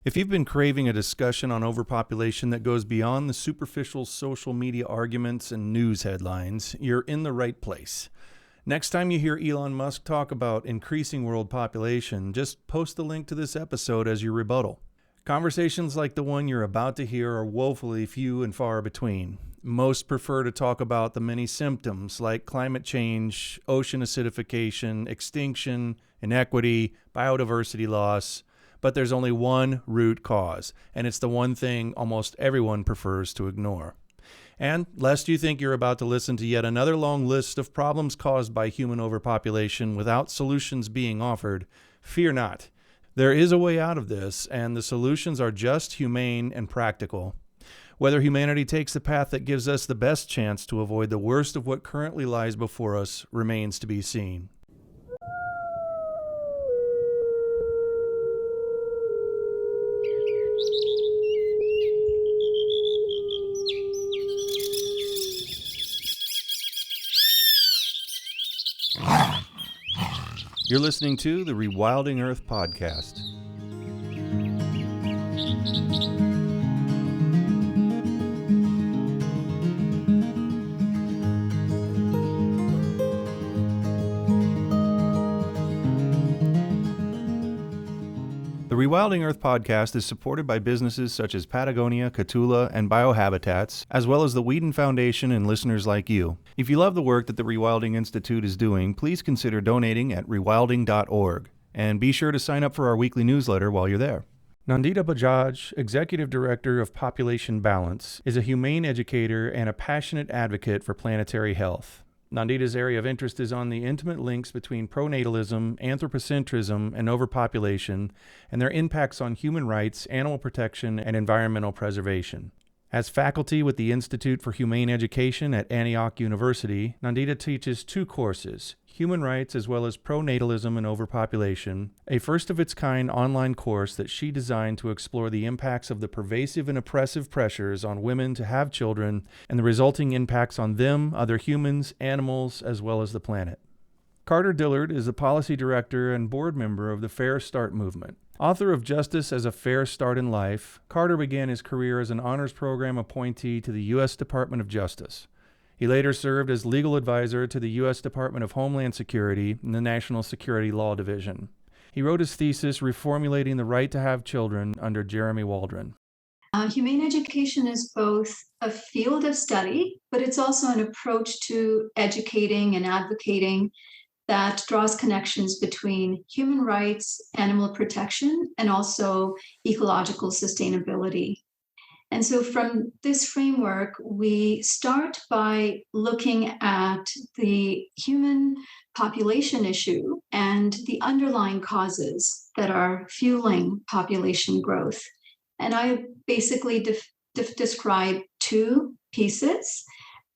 If you've been craving a discussion on overpopulation that goes beyond the superficial social media arguments and news headlines, you're in the right place. Next time you hear Elon Musk talk about increasing world population, just post the link to this episode as your rebuttal. Conversations like the one you're about to hear are woefully few and far between. Most prefer to talk about the many symptoms like climate change, ocean acidification, extinction, inequity, biodiversity loss. But there's only one root cause, and it's the one thing almost everyone prefers to ignore. And lest you think you're about to listen to yet another long list of problems caused by human overpopulation without solutions being offered, fear not. There is a way out of this, and the solutions are just humane and practical. Whether humanity takes the path that gives us the best chance to avoid the worst of what currently lies before us remains to be seen. You're listening to the Rewilding Earth podcast. The Rewilding Earth podcast is supported by businesses such as Patagonia, Catula, and Biohabitats, as well as the Whedon Foundation and listeners like you. If you love the work that the Rewilding Institute is doing, please consider donating at rewilding.org. And be sure to sign up for our weekly newsletter while you're there. Nandita Bajaj, Executive Director of Population Balance, is a humane educator and a passionate advocate for planetary health. Nandita's area of interest is on the intimate links between pronatalism, anthropocentrism, and overpopulation, and their impacts on human rights, animal protection, and environmental preservation. As faculty with the Institute for Humane Education at Antioch University, Nandita teaches two courses, Human Rights as well as Pronatalism and Overpopulation, a first-of-its-kind online course that she designed to explore the impacts of the pervasive and oppressive pressures on women to have children and the resulting impacts on them, other humans, animals, as well as the planet. Carter Dillard is the policy director and board member of the Fair Start movement. Author of Justice as a Fair Start in Life, Carter began his career as an honors program appointee to the U.S. Department of Justice. He later served as legal advisor to the U.S. Department of Homeland Security and the National Security Law Division. He wrote his thesis, Reformulating the Right to Have Children, under Jeremy Waldron. Humane education is both a field of study, but it's also an approach to educating and advocating that draws connections between human rights, animal protection, and also ecological sustainability. And so from this framework, we start by looking at the human population issue and the underlying causes that are fueling population growth. And I basically describe two pieces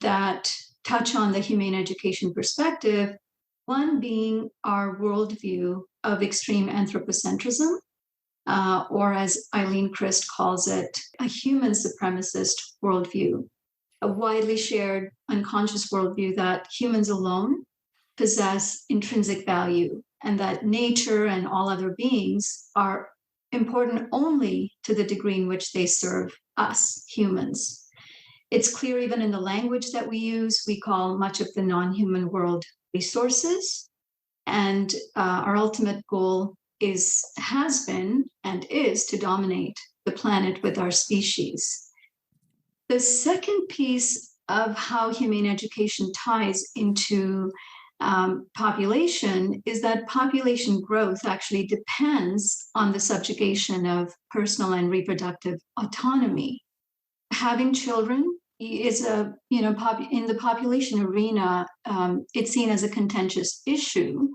that touch on the humane education perspective, one being our worldview of extreme anthropocentrism, or as Eileen Christ calls it, a human supremacist worldview, a widely shared unconscious worldview that humans alone possess intrinsic value and that nature and all other beings are important only to the degree in which they serve us, humans. It's clear even in the language that we use, we call much of the non-human world resources, and our ultimate goal has been and is to dominate the planet with our species. The second piece of how humane education ties into population is that population growth actually depends on the subjugation of personal and reproductive autonomy. Having children is in the population arena, it's seen as a contentious issue.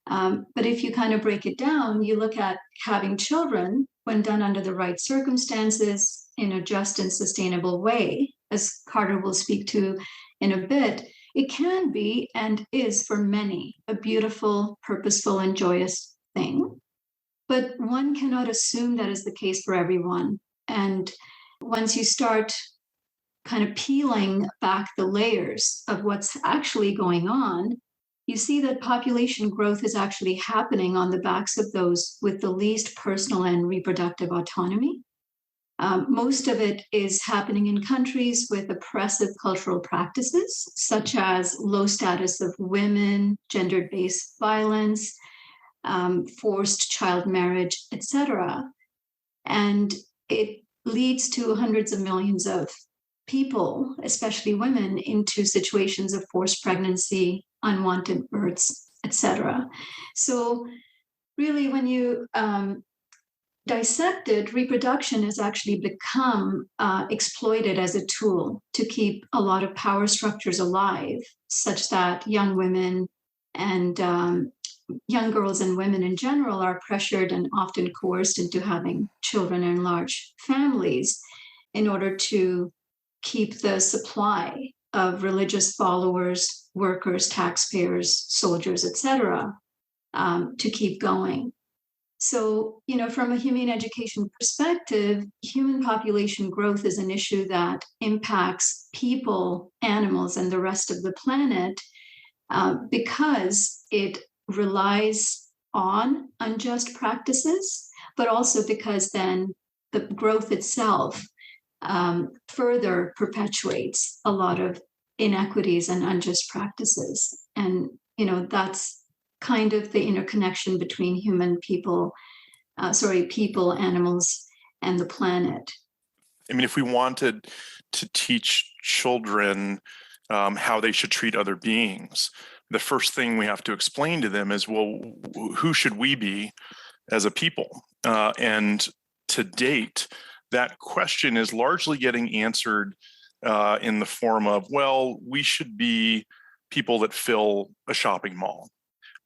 But if you kind of break it down, you look at having children when done under the right circumstances in a just and sustainable way, as Carter will speak to in a bit, it can be and is for many a beautiful, purposeful, and joyous thing. But one cannot assume that is the case for everyone. And once you start kind of peeling back the layers of what's actually going on, you see that population growth is actually happening on the backs of those with the least personal and reproductive autonomy. Most of it is happening in countries with oppressive cultural practices, such as low status of women, gender-based violence, forced child marriage, etc. And it leads to hundreds of millions of people, especially women, into situations of forced pregnancy, unwanted births, etc. So really, when you dissected, reproduction has actually become exploited as a tool to keep a lot of power structures alive, such that young women and young girls and women in general are pressured and often coerced into having children in large families in order to keep the supply of religious followers, workers, taxpayers, soldiers, etc., to keep going. So, from a humane education perspective, human population growth is an issue that impacts people, animals, and the rest of the planet because it relies on unjust practices, but also because then the growth itself further perpetuates a lot of inequities and unjust practices. And, that's kind of the interconnection between people, animals, and the planet. I mean, if we wanted to teach children how they should treat other beings, the first thing we have to explain to them is, well, who should we be as a people? And to date, that question is largely getting answered in the form of, well, we should be people that fill a shopping mall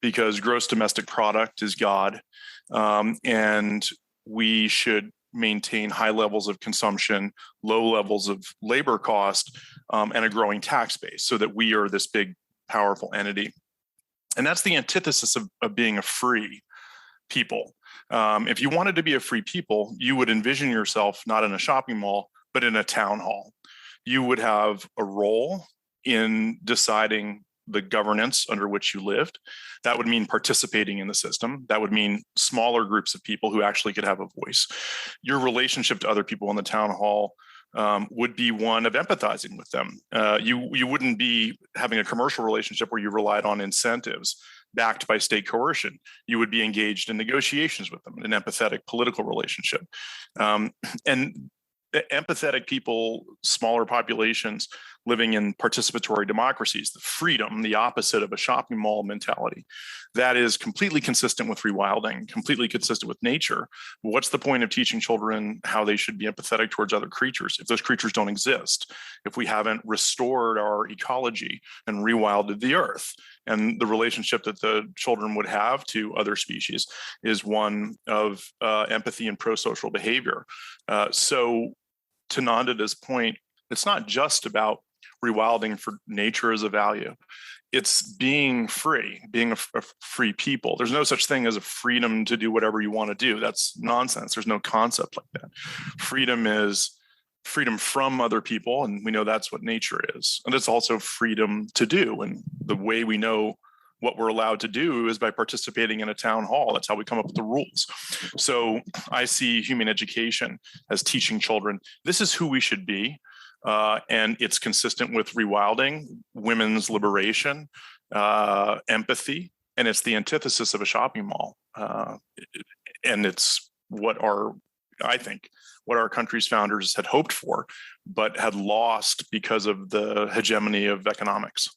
because gross domestic product is God, and we should maintain high levels of consumption, low levels of labor cost, and a growing tax base so that we are this big, powerful entity. And that's the antithesis of being a free people. If you wanted to be a free people, you would envision yourself not in a shopping mall, but in a town hall. You would have a role in deciding the governance under which you lived. That would mean participating in the system. That would mean smaller groups of people who actually could have a voice. Your relationship to other people in the town hall would be one of empathizing with them. You wouldn't be having a commercial relationship where you relied on incentives backed by state coercion. You would be engaged in negotiations with them, an empathetic political relationship. And empathetic people, smaller populations living in participatory democracies, the freedom, the opposite of a shopping mall mentality, that is completely consistent with rewilding, completely consistent with nature. What's the point of teaching children how they should be empathetic towards other creatures if those creatures don't exist, if we haven't restored our ecology and rewilded the earth? And the relationship that the children would have to other species is one of empathy and pro-social behavior. So to Nandita's point, it's not just about rewilding for nature as a value. It's being free, being a free people. There's no such thing as a freedom to do whatever you want to do. That's nonsense. There's no concept like that. Freedom is freedom from other people, and we know that's what nature is. And it's also freedom to do. And the way we know what we're allowed to do is by participating in a town hall. That's how we come up with the rules. So I see human education as teaching children, this is who we should be. And it's consistent with rewilding, women's liberation, empathy, and it's the antithesis of a shopping mall. And it's I think, what our country's founders had hoped for, but had lost because of the hegemony of economics.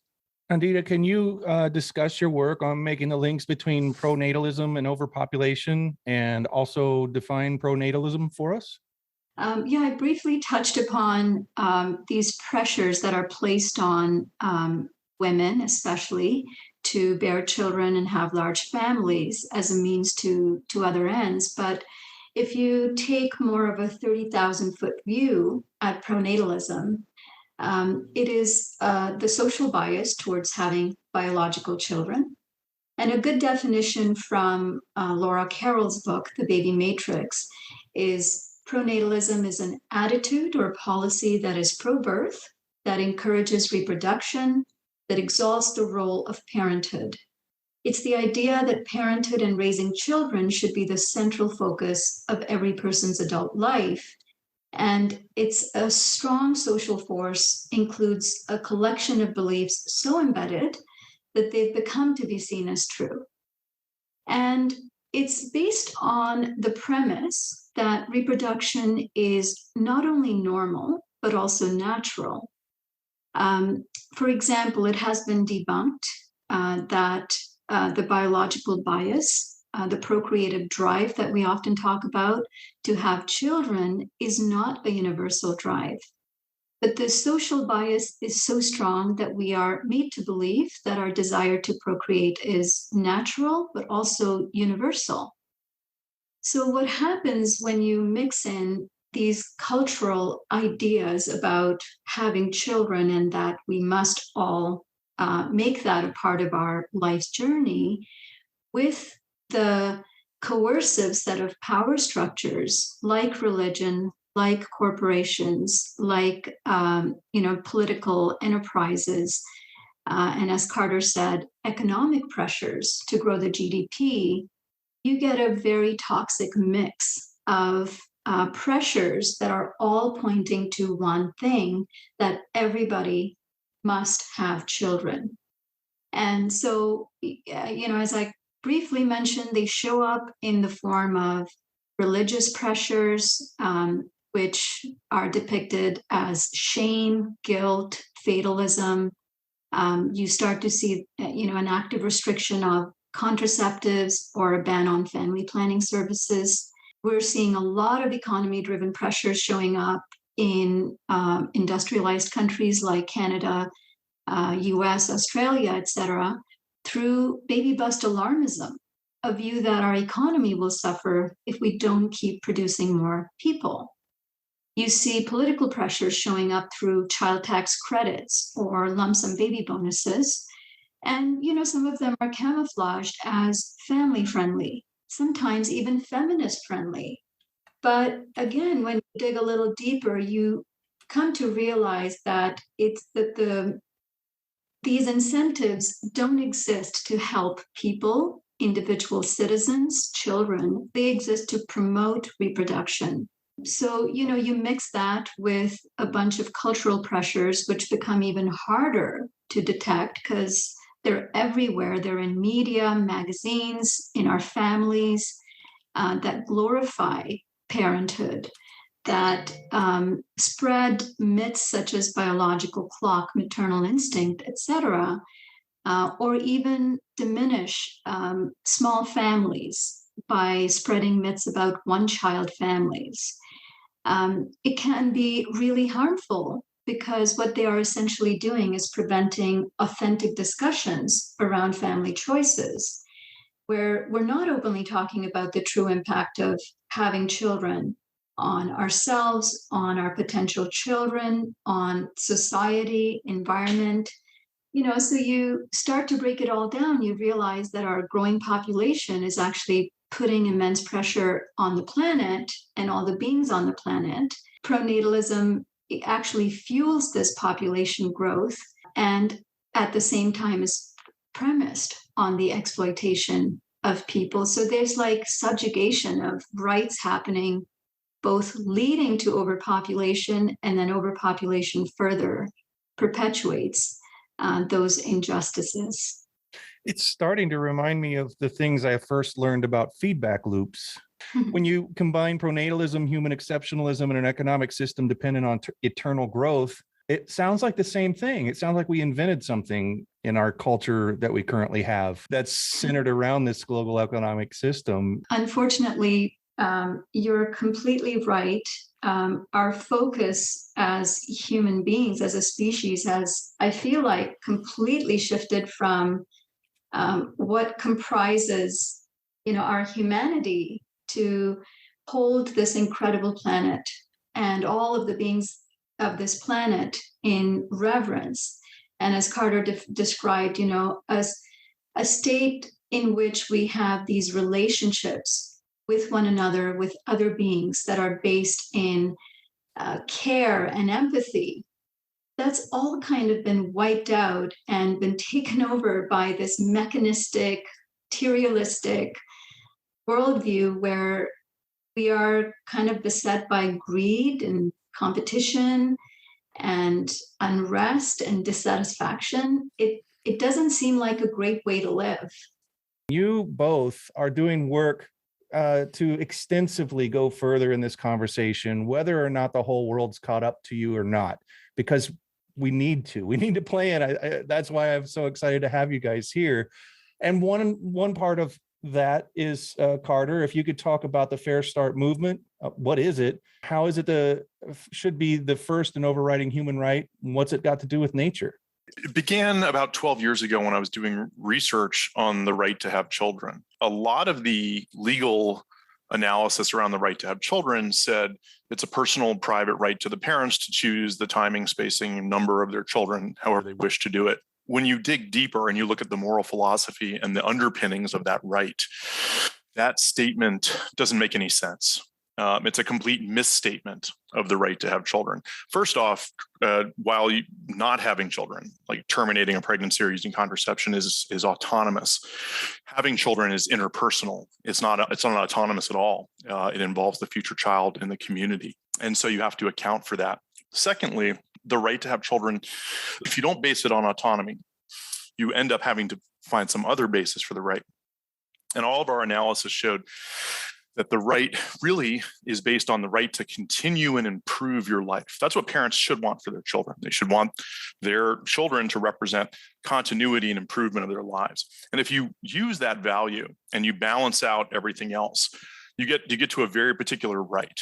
Nandita, can you discuss your work on making the links between pronatalism and overpopulation and also define pronatalism for us? I briefly touched upon these pressures that are placed on women, especially, to bear children and have large families as a means to other ends. But if you take more of a 30,000-foot view at pronatalism, it is the social bias towards having biological children. And a good definition from Laura Carroll's book, The Baby Matrix, is pronatalism is an attitude or policy that is pro-birth, that encourages reproduction, that exalts the role of parenthood. It's the idea that parenthood and raising children should be the central focus of every person's adult life. And it's a strong social force, includes a collection of beliefs so embedded that they've become to be seen as true. And it's based on the premise that reproduction is not only normal, but also natural. For example, it has been debunked that the biological bias, the procreative drive that we often talk about to have children, is not a universal drive. But the social bias is so strong that we are made to believe that our desire to procreate is natural, but also universal. So, what happens when you mix in these cultural ideas about having children and that we must all make that a part of our life's journey with the coercive set of power structures like religion, like corporations, like political enterprises, and as Carter said, economic pressures to grow the GDP, you get a very toxic mix of pressures that are all pointing to one thing, that everybody must have children. And so, as I briefly mentioned, they show up in the form of religious pressures, which are depicted as shame, guilt, fatalism. You start to see, an active restriction of contraceptives or a ban on family planning services. We're seeing a lot of economy-driven pressures showing up in industrialized countries like Canada, US, Australia, etc., through baby bust alarmism, a view that our economy will suffer if we don't keep producing more people. You see political pressures showing up through child tax credits or lump sum baby bonuses. And, some of them are camouflaged as family friendly, sometimes even feminist friendly. But again, when you dig a little deeper, you come to realize that it's that these incentives don't exist to help people, individual citizens, children. They exist to promote reproduction. So, you mix that with a bunch of cultural pressures, which become even harder to detect because they're everywhere. They're in media, magazines, in our families, that glorify parenthood, that spread myths such as biological clock, maternal instinct, etc., or even diminish small families by spreading myths about one-child families. It can be really harmful because what they are essentially doing is preventing authentic discussions around family choices, where we're not openly talking about the true impact of having children on ourselves, on our potential children, on society, environment. So you start to break it all down, you realize that our growing population is actually putting immense pressure on the planet and all the beings on the planet. Pronatalism actually fuels this population growth and at the same time is premised on the exploitation of people. So there's like subjugation of rights happening, both leading to overpopulation, and then overpopulation further perpetuates those injustices. It's starting to remind me of the things I first learned about feedback loops. When you combine pronatalism, human exceptionalism, and an economic system dependent on eternal growth, it sounds like the same thing. It sounds like we invented something in our culture that we currently have that's centered around this global economic system. Unfortunately, you're completely right. Our focus as human beings, as a species, has, I feel like, completely shifted from what comprises, our humanity to hold this incredible planet and all of the beings of this planet in reverence. And as Carter described, as a state in which we have these relationships with one another, with other beings that are based in care and empathy, that's all kind of been wiped out and been taken over by this mechanistic, materialistic worldview where we are kind of beset by greed and competition and unrest and dissatisfaction. It doesn't seem like a great way to live. You both are doing work to extensively go further in this conversation, whether or not the whole world's caught up to you or not, because we need to play it. That's why I'm so excited to have you guys here. And one part of that is Carter, if you could talk about the Fair Start movement. What is it? How is it should be the first and overriding human right? And what's it got to do with nature? It began about 12 years ago when I was doing research on the right to have children. A lot of the legal analysis around the right to have children said it's a personal, private right to the parents to choose the timing, spacing, number of their children, however they wish to do it. When you dig deeper and you look at the moral philosophy and the underpinnings of that right, that statement doesn't make any sense. It's a complete misstatement of the right to have children. First off, while not having children, like terminating a pregnancy or using contraception, is autonomous. Having children is interpersonal. It's not autonomous at all. It involves the future child in the community, and so you have to account for that. Secondly, the right to have children, if you don't base it on autonomy, you end up having to find some other basis for the right. And all of our analysis showed that the right really is based on the right to continue and improve your life. That's what parents should want for their children. They should want their children to represent continuity and improvement of their lives. And if you use that value and you balance out everything else, you get to a very particular right.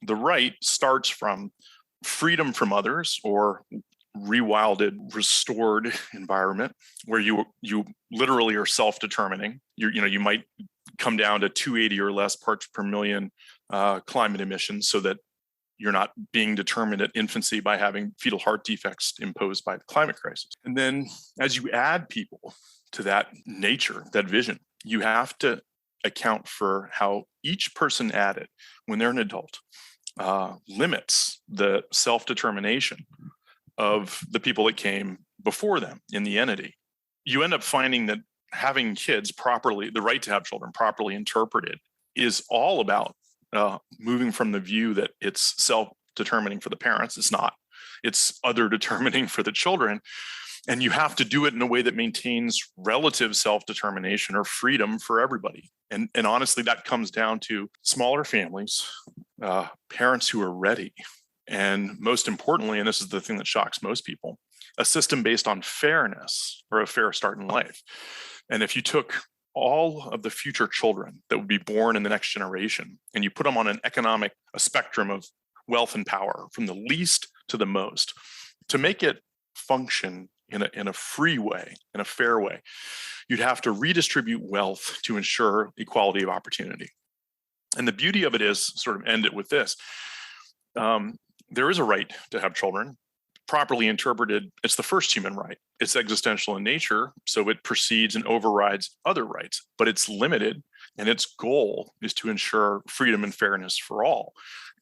The right starts from freedom from others, or rewilded, restored environment where you literally are self-determining. You might come down to 280 or less parts per million climate emissions, so that you're not being determined at infancy by having fetal heart defects imposed by the climate crisis. And then as you add people to that nature, that vision, you have to account for how each person added when they're an adult limits the self-determination of the people that came before them in the entity. You end up finding that having kids properly, the right to have children properly interpreted, is all about moving from the view that it's self-determining for the parents. It's not. It's other determining for the children. And you have to do it in a way that maintains relative self-determination or freedom for everybody. And honestly, that comes down to smaller families, parents who are ready, and most importantly, and this is the thing that shocks most people, a system based on fairness, or a fair start in life. And if you took all of the future children that would be born in the next generation and you put them on a spectrum of wealth and power, from the least to the most, to make it function in a free way, in a fair way, you'd have to redistribute wealth to ensure equality of opportunity. And the beauty of it is, sort of end it with this, there is a right to have children. Properly interpreted, it's the first human right. It's existential in nature, so it precedes and overrides other rights, but it's limited, and its goal is to ensure freedom and fairness for all.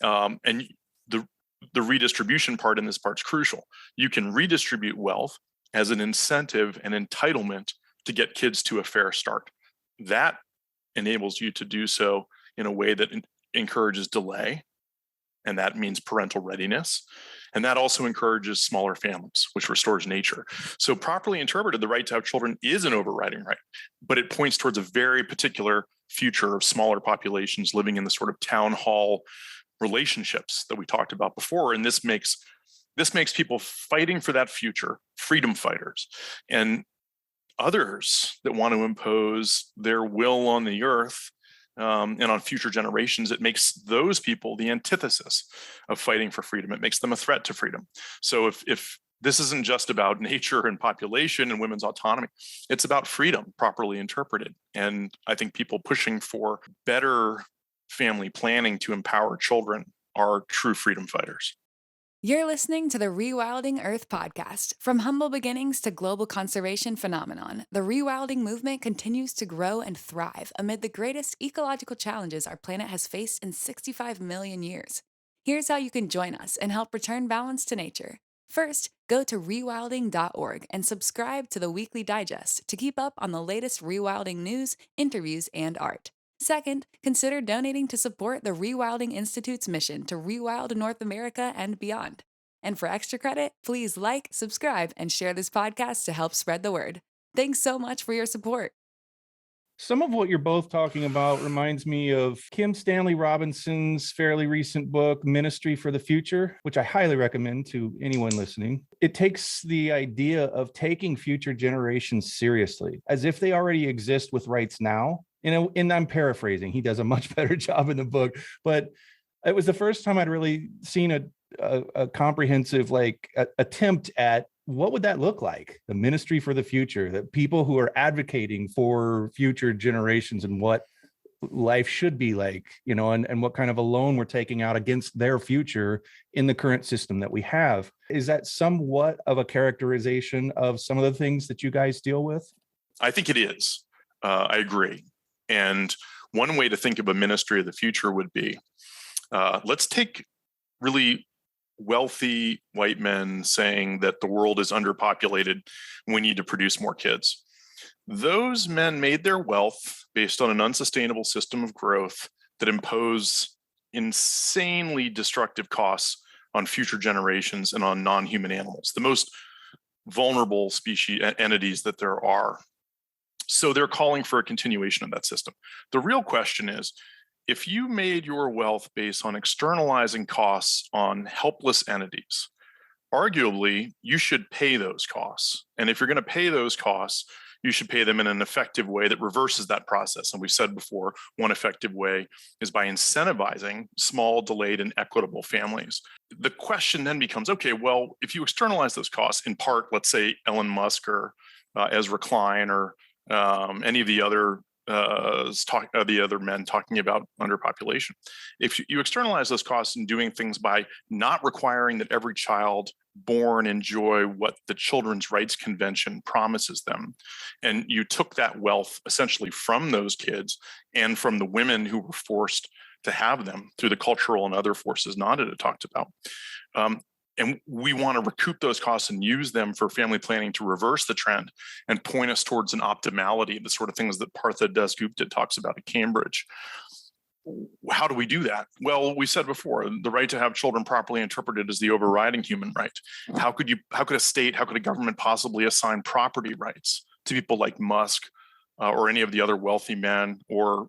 And the redistribution part in this part's crucial. You can redistribute wealth as an incentive and entitlement to get kids to a fair start. That enables you to do so in a way that encourages delay, and that means parental readiness. And that also encourages smaller families, which restores nature. So properly interpreted, the right to have children is an overriding right, but it points towards a very particular future of smaller populations living in the sort of town hall relationships that we talked about before. And this makes people fighting for that future freedom fighters, and others that want to impose their will on the earth and on future generations. It makes those people the antithesis of fighting for freedom. It makes them a threat to freedom. So if this isn't just about nature and population and women's autonomy, it's about freedom properly interpreted. And I think people pushing for better family planning to empower children are true freedom fighters. You're listening to the Rewilding Earth podcast. From humble beginnings to global conservation phenomenon, the rewilding movement continues to grow and thrive amid the greatest ecological challenges our planet has faced in 65 million years. Here's how you can join us and help return balance to nature. First, go to rewilding.org and subscribe to the weekly digest to keep up on the latest rewilding news, interviews, and art. Second, consider donating to support the Rewilding Institute's mission to rewild North America and beyond. And for extra credit, please like, subscribe, and share this podcast to help spread the word. Thanks so much for your support. Some of what you're both talking about reminds me of Kim Stanley Robinson's fairly recent book, Ministry for the Future, which I highly recommend to anyone listening. It takes the idea of taking future generations seriously, as if they already exist with rights now. And I'm paraphrasing. He does a much better job in the book, but it was the first time I'd really seen a comprehensive attempt at what would that look like? The ministry for the future, that people who are advocating for future generations and what life should be like, and what kind of a loan we're taking out against their future in the current system that we have. Is that somewhat of a characterization of some of the things that you guys deal with? I think it is. I agree. And one way to think of a ministry of the future would be, let's take really wealthy white men saying that the world is underpopulated, we need to produce more kids. Those men made their wealth based on an unsustainable system of growth that imposed insanely destructive costs on future generations and on non-human animals, the most vulnerable species entities that there are. So they're calling for a continuation of that system. The real question is, if you made your wealth based on externalizing costs on helpless entities, arguably you should pay those costs. And if you're going to pay those costs, you should pay them in an effective way that reverses that process. And we've said before, one effective way is by incentivizing small, delayed, and equitable families. The question then becomes, okay, well, if you externalize those costs, in part, let's say Elon Musk or Ezra Klein or any of the other the other men talking about underpopulation. If you externalize those costs in doing things by not requiring that every child born enjoy what the Children's Rights Convention promises them, and you took that wealth essentially from those kids and from the women who were forced to have them through the cultural and other forces Nandita talked about, and we want to recoup those costs and use them for family planning to reverse the trend and point us towards an optimality, the sort of things that Partha Dasgupta talks about at Cambridge. How do we do that? Well, we said before, the right to have children properly interpreted as the overriding human right. How could a state, how could a government possibly assign property rights to people like Musk or any of the other wealthy men or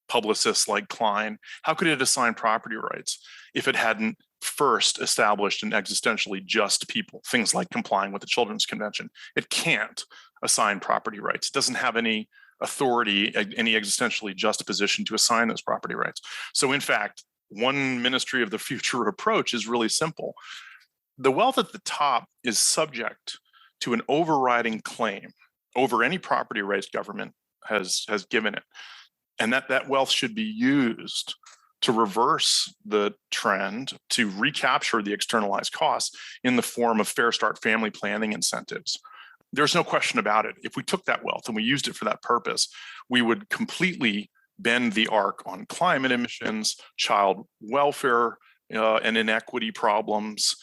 publicists like Klein? How could it assign property rights if it hadn't first established an existentially just people, things like complying with the Children's Convention? It can't assign property rights. It doesn't have any authority, any existentially just position to assign those property rights. So in fact, one ministry of the future approach is really simple. The wealth at the top is subject to an overriding claim over any property rights government has given it. And that wealth should be used to reverse the trend, to recapture the externalized costs in the form of Fair Start family planning incentives. There's no question about it. If we took that wealth and we used it for that purpose, we would completely bend the arc on climate emissions, child welfare and inequity problems,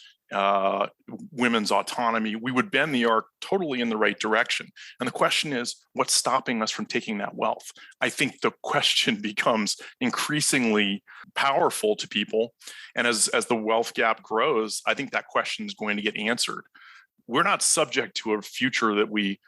women's autonomy. We would bend the arc totally in the right direction. And the question is, what's stopping us from taking that wealth? I think the question becomes increasingly powerful to people. And as the wealth gap grows, I think that question is going to get answered. We're not subject to a future that we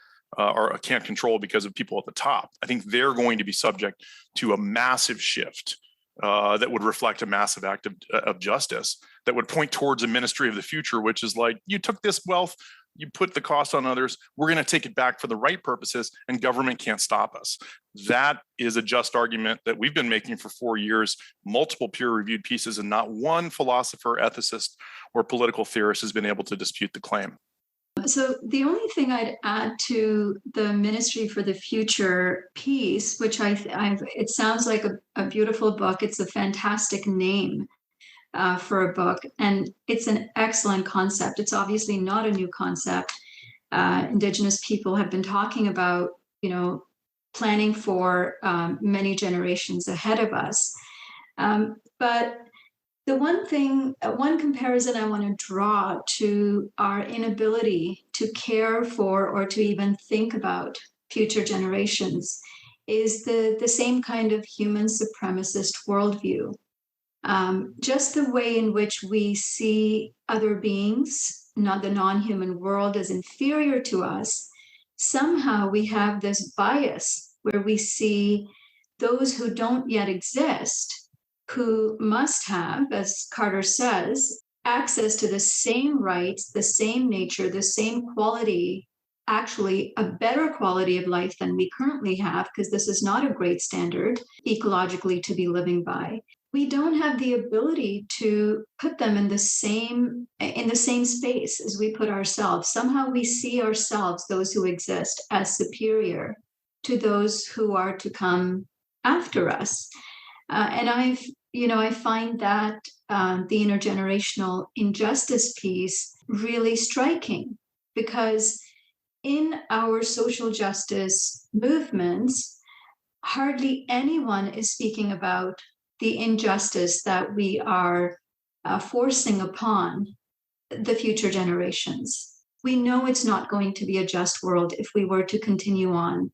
can't control because of people at the top. I think they're going to be subject to a massive shift that would reflect a massive act of justice that would point towards a ministry of the future, which is like, you took this wealth, you put the cost on others, we're going to take it back for the right purposes, and government can't stop us. That is a just argument that we've been making for 4 years, multiple peer-reviewed pieces, and not one philosopher, ethicist, or political theorist has been able to dispute the claim. So the only thing I'd add to the Ministry for the Future piece, which it sounds like a beautiful book. It's a fantastic name for a book, and it's an excellent concept. It's obviously not a new concept. Indigenous people have been talking about, planning for many generations ahead of us. But The one comparison I want to draw to our inability to care for or to even think about future generations is the same kind of human supremacist worldview. Just the way in which we see other beings, not the non-human world, as inferior to us, somehow we have this bias where we see those who don't yet exist, who must have, as Carter says, access to the same rights, the same nature, the same quality, actually a better quality of life than we currently have, because this is not a great standard ecologically to be living by. We don't have the ability to put them in the same space as we put ourselves. Somehow we see ourselves, those who exist, as superior to those who are to come after us. And I find that the intergenerational injustice piece really striking, because in our social justice movements, hardly anyone is speaking about the injustice that we are forcing upon the future generations. We know it's not going to be a just world if we were to continue on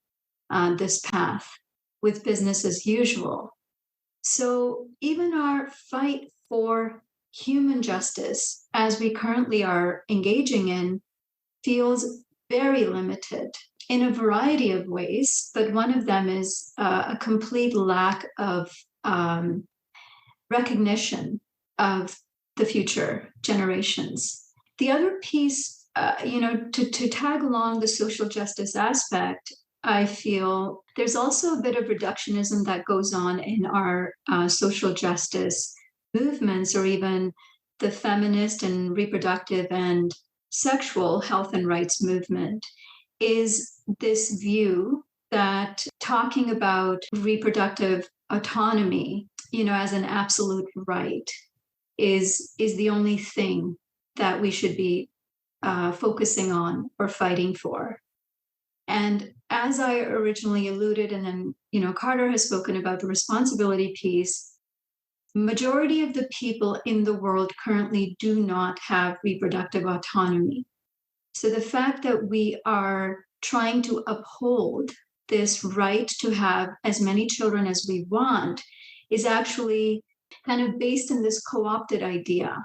this path with business as usual. So even our fight for human justice, as we currently are engaging in, feels very limited in a variety of ways, but one of them is a complete lack of recognition of the future generations. The other piece, to tag along the social justice aspect, I feel there's also a bit of reductionism that goes on in our social justice movements, or even the feminist and reproductive and sexual health and rights movement, is this view that talking about reproductive autonomy, as an absolute right is the only thing that we should be focusing on or fighting for. And as I originally alluded, and then, Carter has spoken about the responsibility piece, majority of the people in the world currently do not have reproductive autonomy. So the fact that we are trying to uphold this right to have as many children as we want is actually kind of based in this co-opted idea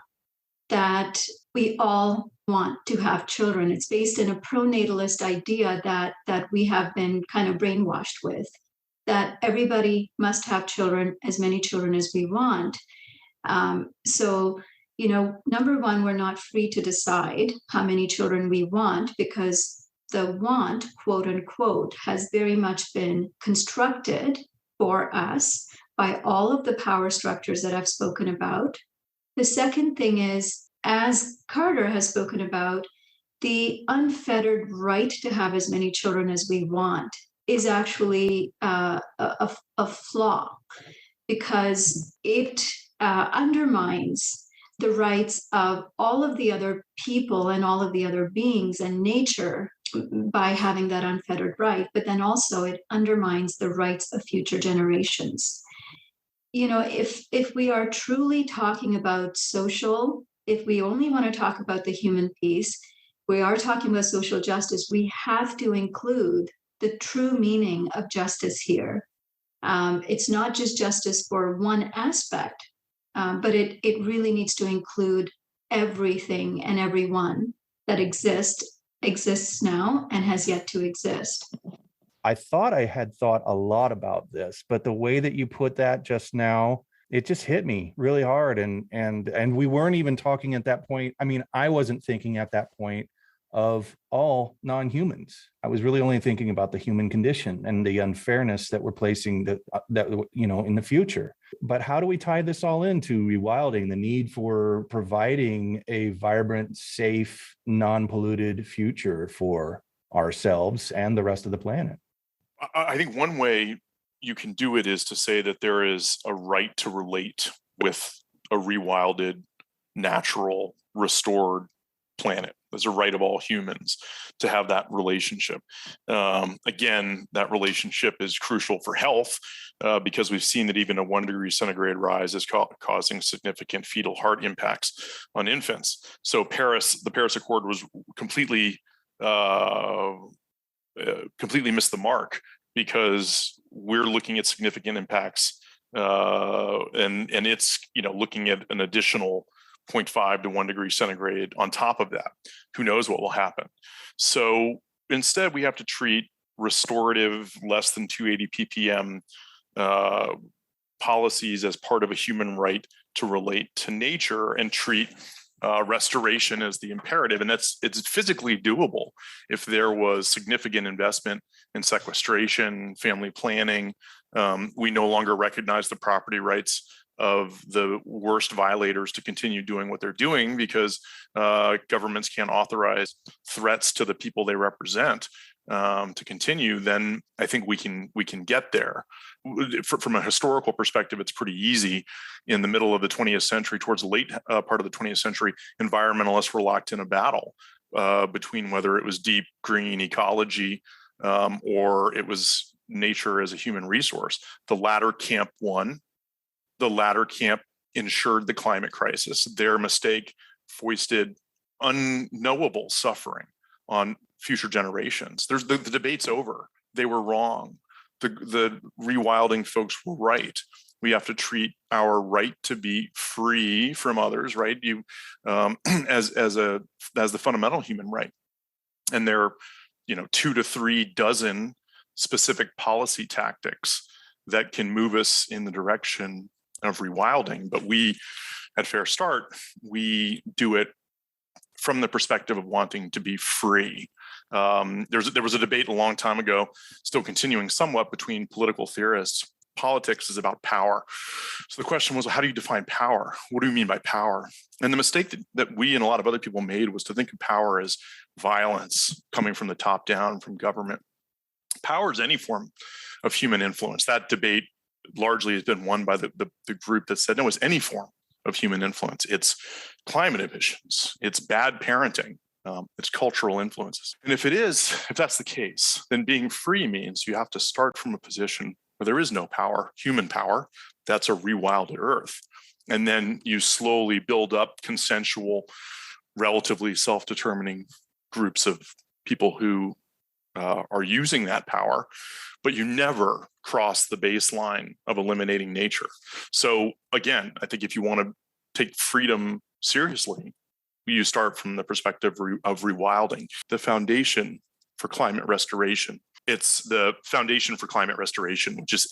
that we all want to have children. It's based in a pronatalist idea that we have been kind of brainwashed with, that everybody must have children, as many children as we want. So, number one, we're not free to decide how many children we want, because the want, quote unquote, has very much been constructed for us by all of the power structures that I've spoken about. The second thing is, as Carter has spoken about, the unfettered right to have as many children as we want is actually a flaw, because it undermines the rights of all of the other people and all of the other beings and nature by having that unfettered right, but then also it undermines the rights of future generations. If we are truly talking about social, if we only want to talk about the human piece, we are talking about social justice, we have to include the true meaning of justice here. It's not just justice for one aspect, but it really needs to include everything and everyone that exists now and has yet to exist. I thought I had thought a lot about this, but the way that you put that just now, it just hit me really hard. And we weren't even talking at that point. I mean, I wasn't thinking at that point of all non-humans. I was really only thinking about the human condition and the unfairness that we're placing that in the future. But how do we tie this all into rewilding, the need for providing a vibrant, safe, non-polluted future for ourselves and the rest of the planet? I think one way you can do it is to say that there is a right to relate with a rewilded, natural, restored planet. There's a right of all humans to have that relationship. Again, that relationship is crucial for health because we've seen that even a 1 degree centigrade rise is causing significant fetal heart impacts on infants. So the Paris Accord was completely missed the mark because we're looking at significant impacts and it's looking at an additional 0.5 to 1 degree centigrade on top of that. Who knows what will happen? So instead, we have to treat restorative less than 280 ppm policies as part of a human right to relate to nature and treat restoration as the imperative. And it's physically doable if there was significant investment in sequestration, family planning. We no longer recognize the property rights of the worst violators to continue doing what they're doing because governments can't authorize threats to the people they represent to continue. Then I think we can get there. From a historical perspective, it's pretty easy. In the middle of the 20th century, towards the late part of the 20th century, environmentalists were locked in a battle between whether it was deep green ecology or it was nature as a human resource. The latter camp won. The latter camp ensured the climate crisis. Their mistake foisted unknowable suffering on future generations. The debate's over. They were wrong. The rewilding folks were right. We have to treat our right to be free from others, right? As the fundamental human right. And there are 2 to 3 dozen specific policy tactics that can move us in the direction of rewilding. But we, at Fair Start, we do it from the perspective of wanting to be free. There was a debate a long time ago, still continuing somewhat, between political theorists. Politics is about power. So the question was, how do you define power? What do you mean by power? And the mistake that we and a lot of other people made was to think of power as violence coming from the top down, from government. Power is any form of human influence. That debate largely has been won by the group that said, no, it's any form of human influence. It's climate emissions, it's bad parenting, it's cultural influences. And if that's the case, then being free means you have to start from a position where there is no power, human power. That's a rewilded earth. And then you slowly build up consensual, relatively self-determining groups of people who are using that power, but you never cross the baseline of eliminating nature. So again, I think if you want to take freedom seriously, you start from the perspective of rewilding. The foundation for climate restoration. It's the Foundation for Climate Restoration, which is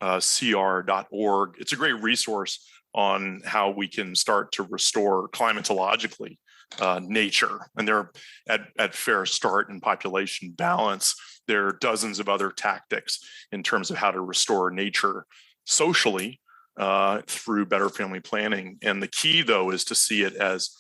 CR.org. It's a great resource on how we can start to restore climatologically nature. And there at Fair Start and Population Balance, there are dozens of other tactics in terms of how to restore nature socially through better family planning. And the key, though, is to see it as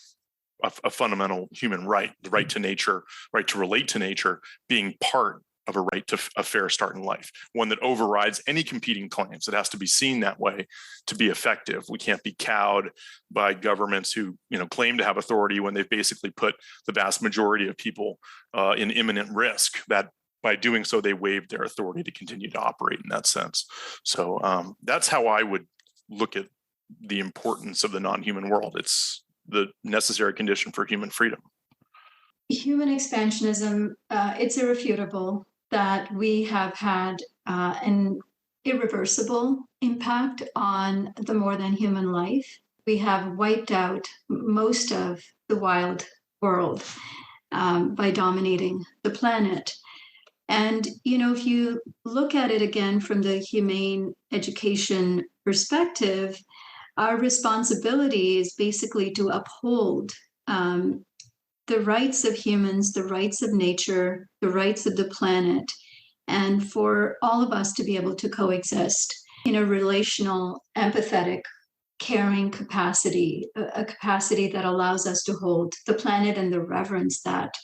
a fundamental human right, the right to nature, right to relate to nature, being part of a right to a fair start in life, one that overrides any competing claims. It has to be seen that way to be effective. We can't be cowed by governments who, claim to have authority when they've basically put the vast majority of people in imminent risk. That by doing so, they waived their authority to continue to operate in that sense. So that's how I would look at the importance of the non-human world. It's the necessary condition for human freedom. Human expansionism, it's irrefutable that we have had an irreversible impact on the more than human life. We have wiped out most of the wild world by dominating the planet. And, if you look at it again from the humane education perspective, our responsibility is basically to uphold the rights of humans, the rights of nature, the rights of the planet, and for all of us to be able to coexist in a relational, empathetic, caring capacity, a capacity that allows us to hold the planet in the reverence that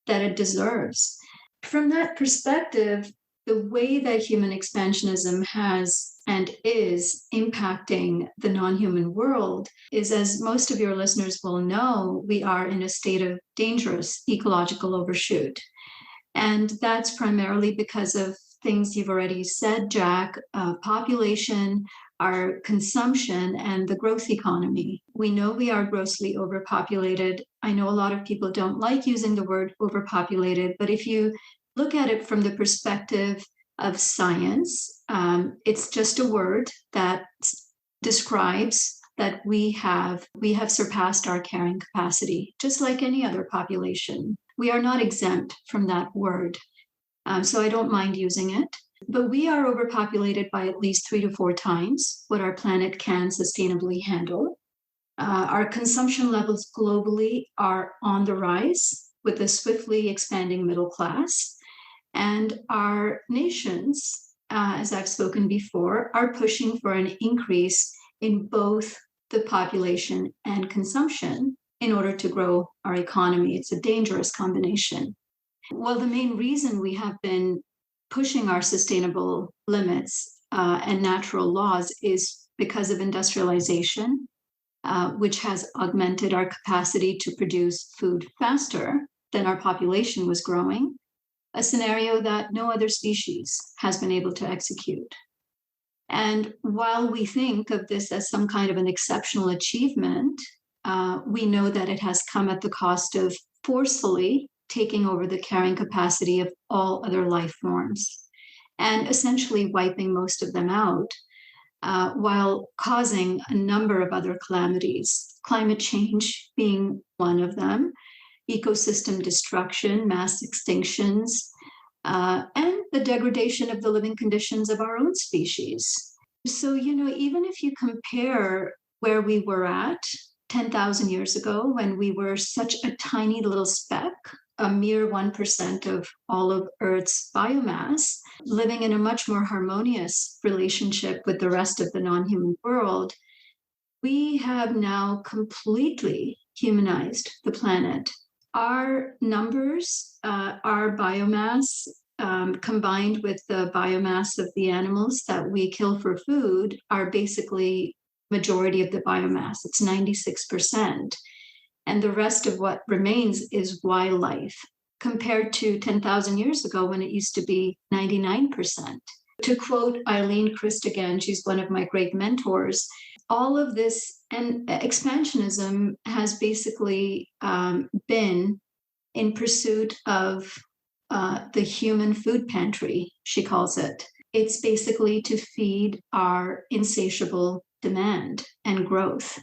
it deserves. From that perspective, the way that human expansionism has and is impacting the non-human world is, as most of your listeners will know, we are in a state of dangerous ecological overshoot. And that's primarily because of things you've already said, Jack, population, our consumption, and the growth economy. We know we are grossly overpopulated. I know a lot of people don't like using the word overpopulated, but if you look at it from the perspective of science, it's just a word that describes that we have surpassed our carrying capacity, just like any other population. We are not exempt from that word. So I don't mind using it. But we are overpopulated by at least 3 to 4 times what our planet can sustainably handle. Our consumption levels globally are on the rise with a swiftly expanding middle class. And our nations, as I've spoken before, are pushing for an increase in both the population and consumption in order to grow our economy. It's a dangerous combination. Well, the main reason we have been pushing our sustainable limits and natural laws is because of industrialization, which has augmented our capacity to produce food faster than our population was growing, a scenario that no other species has been able to execute. And while we think of this as some kind of an exceptional achievement, we know that it has come at the cost of forcefully taking over the carrying capacity of all other life forms and essentially wiping most of them out, while causing a number of other calamities, climate change being one of them, ecosystem destruction, mass extinctions, and the degradation of the living conditions of our own species. So, even if you compare where we were at 10,000 years ago, when we were such a tiny little speck, a mere 1% of all of Earth's biomass, living in a much more harmonious relationship with the rest of the non-human world, we have now completely humanized the planet. Our numbers, our biomass, combined with the biomass of the animals that we kill for food, are basically majority of the biomass. It's 96%. And the rest of what remains is wildlife, compared to 10,000 years ago when it used to be 99%. To quote Eileen Christ again, she's one of my great mentors, all of this and expansionism has basically been in pursuit of the human food pantry, she calls it. It's basically to feed our insatiable demand and growth.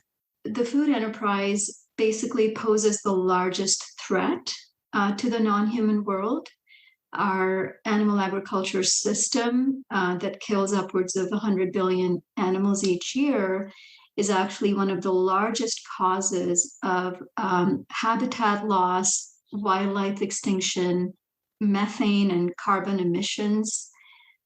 The food enterprise basically poses the largest threat to the non-human world. Our animal agriculture system that kills upwards of 100 billion animals each year is actually one of the largest causes of habitat loss, wildlife extinction, methane and carbon emissions.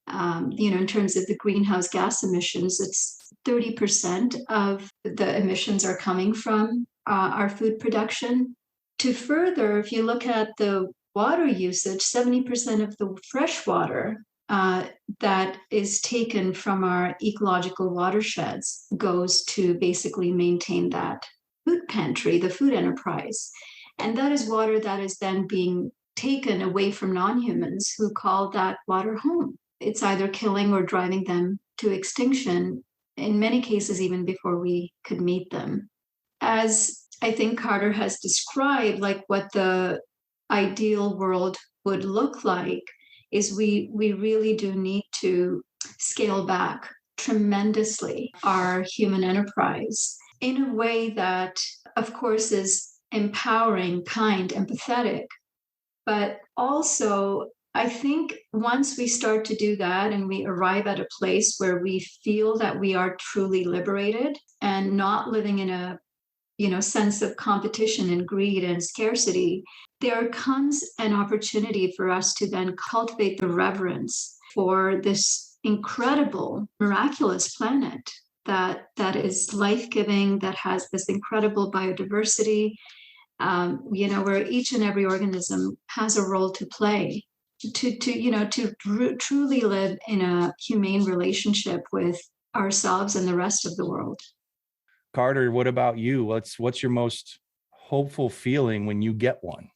In terms of the greenhouse gas emissions, it's 30% of the emissions are coming from our food production. To further, if you look at the water usage, 70% of the fresh water that is taken from our ecological watersheds goes to basically maintain that food pantry, the food enterprise. And that is water that is then being taken away from non-humans who call that water home. It's either killing or driving them to extinction, in many cases, even before we could meet them. As I think Carter has described, like what the ideal world would look like is we really do need to scale back tremendously our human enterprise in a way that, of course, is empowering, kind, empathetic, but also I think once we start to do that and we arrive at a place where we feel that we are truly liberated and not living in a sense of competition and greed and scarcity, there comes an opportunity for us to then cultivate the reverence for this incredible, miraculous planet that is life-giving, that has this incredible biodiversity, where each and every organism has a role to play. truly live in a humane relationship with ourselves and the rest of the world. Carter, what about you? What's your most hopeful feeling when you get one?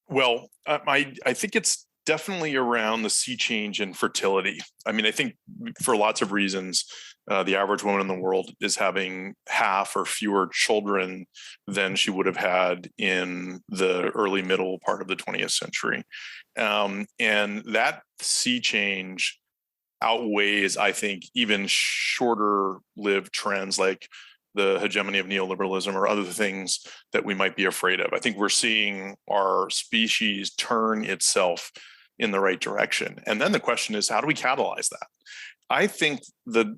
Well, I think it's definitely around the sea change in fertility. I mean, I think for lots of reasons, the average woman in the world is having half or fewer children than she would have had in the early middle part of the 20th century. And that sea change outweighs, I think, even shorter lived trends like the hegemony of neoliberalism or other things that we might be afraid of. I think we're seeing our species turn itself in the right direction. And then the question is, how do we catalyze that? I think the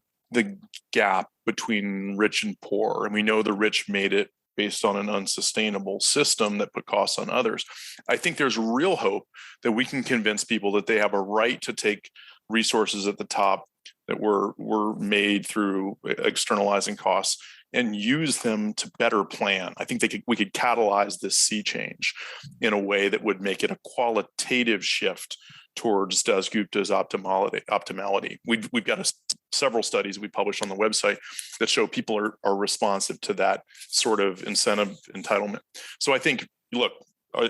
gap between rich and poor, and we know the rich made it based on an unsustainable system that put costs on others. I think there's real hope that we can convince people that they have a right to take resources at the top that were made through externalizing costs and use them to better plan. I think we could catalyze this sea change in a way that would make it a qualitative shift towards Dasgupta's optimality. We've got several studies we published on the website that show people are responsive to that sort of incentive entitlement. So I think, look,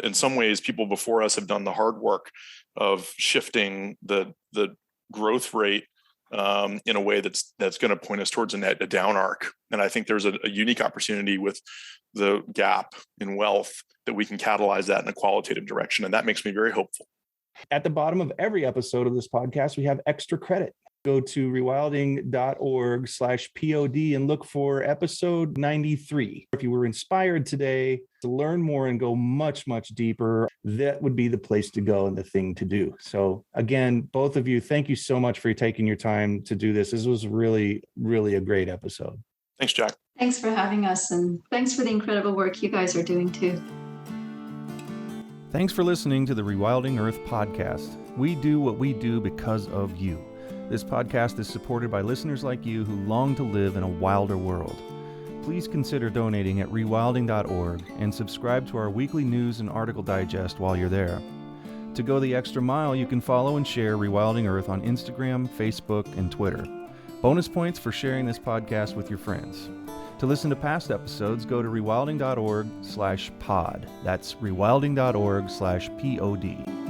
in some ways, people before us have done the hard work of shifting the growth rate in a way that's going to point us towards a down arc. And I think there's a unique opportunity with the gap in wealth that we can catalyze that in a qualitative direction. And that makes me very hopeful. At the bottom of every episode of this podcast, we have extra credit. Go to rewilding.org/pod and look for episode 93. If you were inspired today to learn more and go much, much deeper, that would be the place to go and the thing to do. So again, both of you, thank you so much for taking your time to do this. This was really, really a great episode. Thanks, Jack. Thanks for having us, and thanks for the incredible work you guys are doing too. Thanks for listening to the Rewilding Earth podcast. We do what we do because of you. This podcast is supported by listeners like you who long to live in a wilder world. Please consider donating at rewilding.org and subscribe to our weekly news and article digest while you're there. To go the extra mile, you can follow and share Rewilding Earth on Instagram, Facebook, and Twitter. Bonus points for sharing this podcast with your friends. To listen to past episodes, go to rewilding.org/pod. That's rewilding.org/pod.